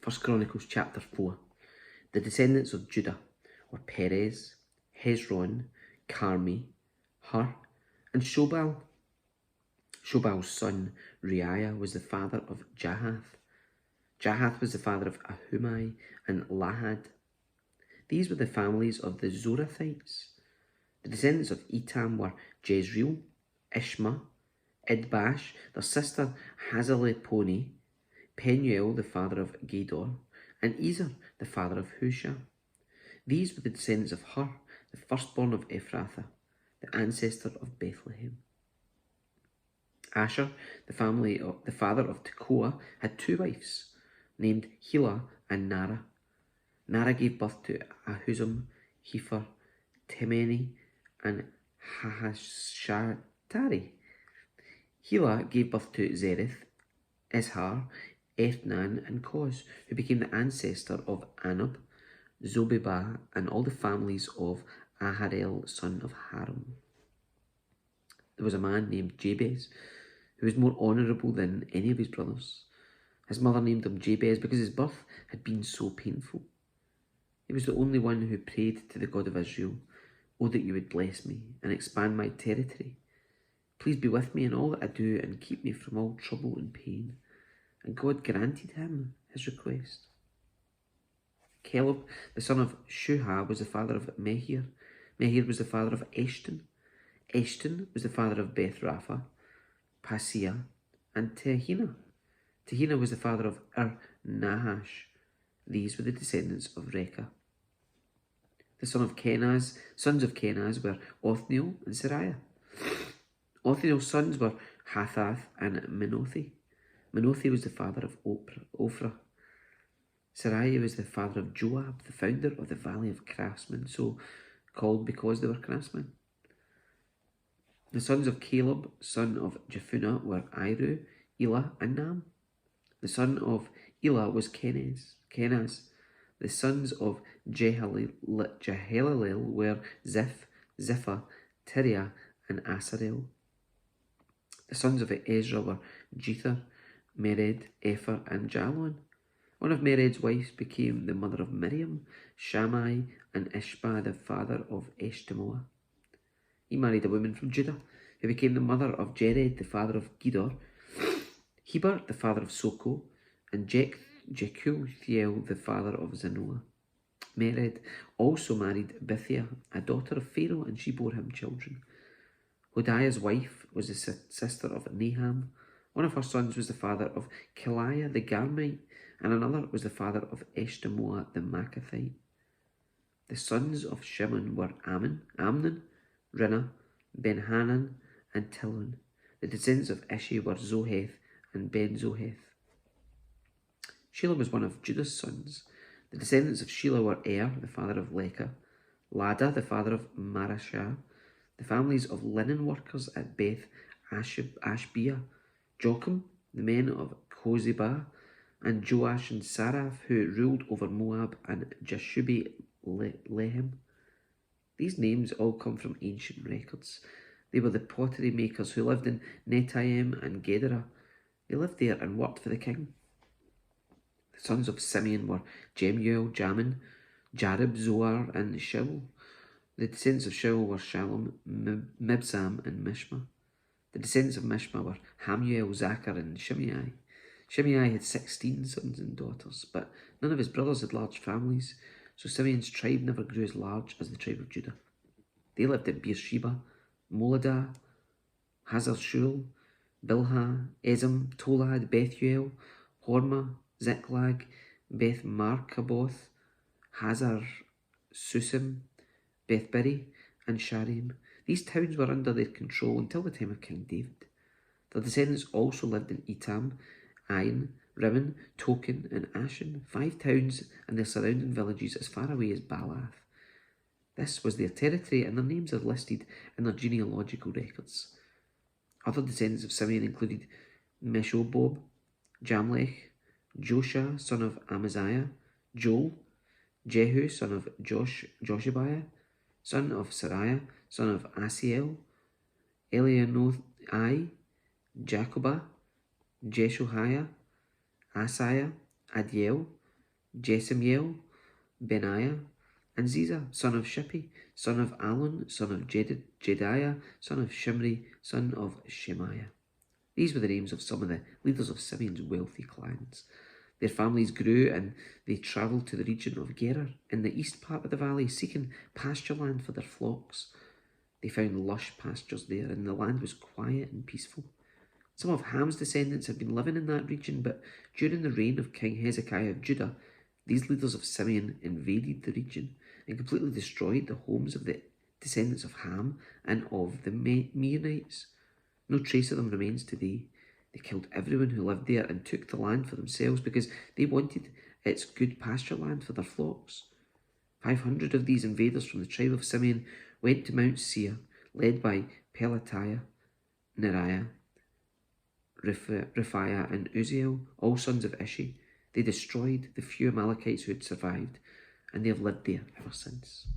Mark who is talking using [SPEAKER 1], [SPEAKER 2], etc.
[SPEAKER 1] 1 Chronicles chapter 4. The descendants of Judah were Perez, Hezron, Carmi, Hur, and Shobal. Shobal's son Reiah was the father of Jahath. Jahath was the father of Ahumai and Lahad. These were the families of the Zorathites. The descendants of Etam were Jezreel, Ishma, Idbash, their sister Hazeleponi, Penuel, the father of Gedor, and Ezer, the father of Husha. These were the descendants of Hur, the firstborn of Ephrathah, the ancestor of Bethlehem. Asher, the father of Tekoa, had two wives, named Helah and Nara. Nara gave birth to Ahuzam, Hepher, Temeni, and Hahashatari. Helah gave birth to Zereth, Ishar, Ethnan, and Koz, who became the ancestor of Anub, Zobebah, and all the families of Aharel, son of Haram. There was a man named Jabez, who was more honourable than any of his brothers. His mother named him Jabez because his birth had been so painful. He was the only one who prayed to the God of Israel, "Oh, that you would bless me and expand my territory. Please be with me in all that I do and keep me from all trouble and pain." And God granted him his request. Caleb, the son of Shuha, was the father of Mehir. Mehir was the father of Eshton. Eshton was the father of Beth Rapha, Paseah, and Tehina. Tehina was the father of Nahash. These were the descendants of Rekah. The sons of Kenaz were Othniel and Sariah. Othniel's sons were Hathath and Menothi. Menothi was the father of Ophrah. Sariah was the father of Joab, the founder of the Valley of Craftsmen, so called because they were craftsmen. The sons of Caleb, son of Jephunneh, were Iru, Elah, and Nam. The son of Elah was Kenaz. The sons of Jehalelel were Ziph, Ziphah, Tiria, and Asarel. The sons of Ezra were Jether, Mered, Epher, and Jalon. One of Mered's wives became the mother of Miriam, Shammai, and Ishbah, the father of Eshtemoa. He married a woman from Judah, who became the mother of Jered, the father of Gedor, Heber, the father of Soko, and Jekuthiel, the father of Zanoah. Mered also married Bithiah, a daughter of Pharaoh, and she bore him children. Hodiah's wife was the sister of Naham. One of her sons was the father of Keliah the Garmite, and another was the father of Eshtemoa the Maacathite. The sons of Shimon were Amnon, Rinnah, Ben-Hanan, and Tilon. The descendants of Ishi were Zoheth and Ben-Zoheth. Shelah was one of Judah's sons. The descendants of Shelah were the father of Leka, Lada, the father of Marashah, the families of linen workers at Beth Ashbea, Jocham, the men of Kozibah, and Joash and Saraph, who ruled over Moab, and Jashubi Lehem. These names all come from ancient records. They were the pottery makers who lived in Netaim and Gedera. They lived there and worked for the king. The sons of Simeon were Jemuel, Jamin, Jarib, Zoar, and Shaul. The descendants of Shaul were Shalom, Mibsam, and Mishma. The descendants of Mishma were Hamuel, Zachar, and Shimei. Shimei had 16 sons and daughters, but none of his brothers had large families, so Simeon's tribe never grew as large as the tribe of Judah. They lived at Beersheba, Moladah, Hazar-Shul, Bilhah, Ezem, Tolad, Bethuel, Hormah, Ziklag, Beth Markaboth, Hazar-Susim, Bethbiri, and Sharim. These towns were under their control until the time of King David. Their descendants also lived in Etam, Ain, Rimmon, Token, and Ashen, 5 towns and their surrounding villages as far away as Baalath. This was their territory, and their names are listed in their genealogical records. Other descendants of Simeon included Meshobob, Jamlech, Josha, son of Amaziah, Joel, Jehu, son of Joshabiah, son of Sariah, son of Asiel, Elioenai, Jacobah, Jeshoiah, Asaiah, Adiel, Jesemiel, Benaiah, and Ziza, son of Shippi, son of Alon, son of Jediah, son of Shimri, son of Shemaiah. These were the names of some of the leaders of Simeon's wealthy clans. Their families grew and they travelled to the region of Gerar in the east part of the valley, seeking pasture land for their flocks. They found lush pastures there, and the land was quiet and peaceful. Some of Ham's descendants had been living in that region, but during the reign of King Hezekiah of Judah, these leaders of Simeon invaded the region and completely destroyed the homes of the descendants of Ham and of the Meunites. No trace of them remains today. They killed everyone who lived there and took the land for themselves because they wanted its good pasture land for their flocks. 500 of these invaders from the tribe of Simeon went to Mount Seir, led by Pelatiah, Neriah, Rephaiah, and Uzziel, all sons of Ishi. They destroyed the few Amalekites who had survived, and they have lived there ever since.